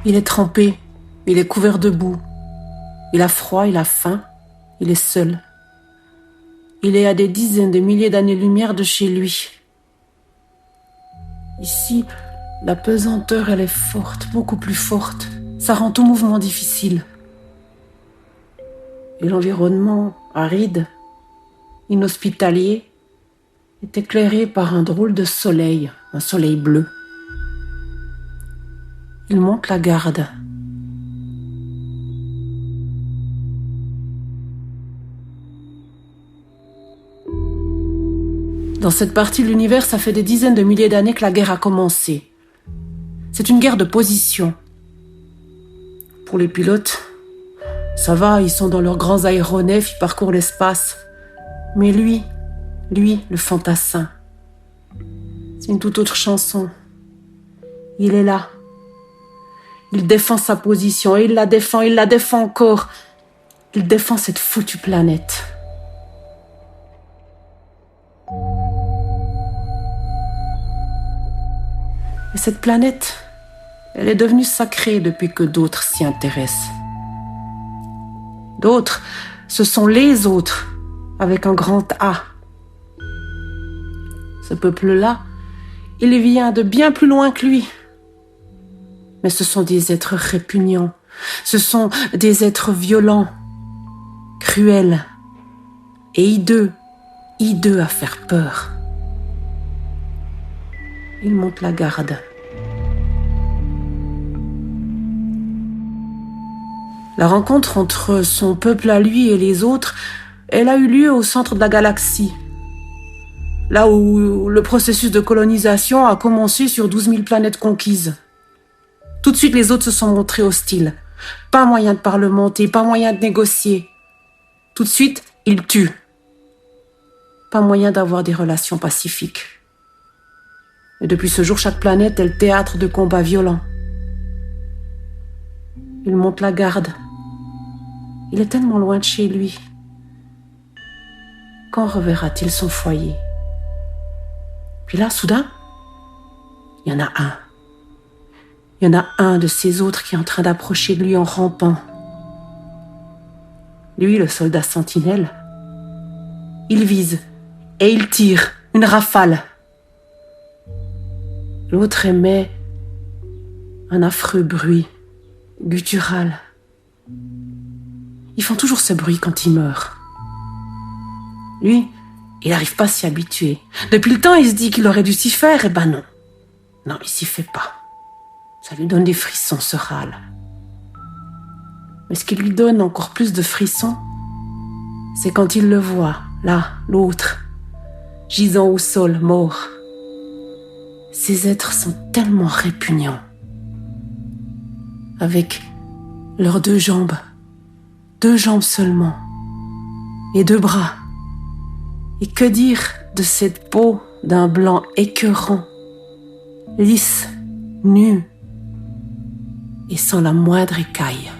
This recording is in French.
Il est trempé, il est couvert de boue. Il a froid, il a faim, il est seul. Il est à des dizaines de milliers d'années-lumière de chez lui. Ici, la pesanteur, elle est forte, beaucoup plus forte. Ça rend tout mouvement difficile. Et l'environnement, aride, inhospitalier, est éclairé par un drôle de soleil, un soleil bleu. Il monte la garde. Dans cette partie de l'univers, ça fait des dizaines de milliers d'années que la guerre a commencé. C'est une guerre de position. Pour les pilotes, ça va, ils sont dans leurs grands aéronefs, ils parcourent l'espace. Mais lui, le fantassin, c'est une toute autre chanson. Il est là. Il défend sa position, et il la défend encore. Il défend cette foutue planète. Et cette planète, elle est devenue sacrée depuis que d'autres s'y intéressent. D'autres, ce sont les autres, avec un grand A. Ce peuple-là, il vient de bien plus loin que lui. Mais ce sont des êtres répugnants. Ce sont des êtres violents, cruels et hideux à faire peur. Il monte la garde. La rencontre entre son peuple à lui et les autres, elle a eu lieu au centre de la galaxie. Là où le processus de colonisation a commencé sur 12 000 planètes conquises. Tout de suite, les autres se sont montrés hostiles. Pas moyen de parlementer, pas moyen de négocier. Tout de suite, ils tuent. Pas moyen d'avoir des relations pacifiques. Et depuis ce jour, chaque planète est le théâtre de combats violents. Il monte la garde. Il est tellement loin de chez lui. Quand reverra-t-il son foyer? Puis là, soudain, il y en a un. Il y en a un de ces autres qui est en train d'approcher de lui en rampant. Lui, le soldat sentinelle, il vise et il tire une rafale. L'autre émet un affreux bruit, guttural. Ils font toujours ce bruit quand ils meurent. Lui, il n'arrive pas à s'y habituer. Depuis le temps, il se dit qu'il aurait dû s'y faire, et ben non. Non, il s'y fait pas. Ça lui donne des frissons, ce râle. Mais ce qui lui donne encore plus de frissons, c'est quand il le voit, là, l'autre, gisant au sol, mort. Ces êtres sont tellement répugnants. Avec leurs 2 jambes seulement, et 2 bras. Et que dire de cette peau d'un blanc écœurant, lisse, nue, et sans la moindre écaille.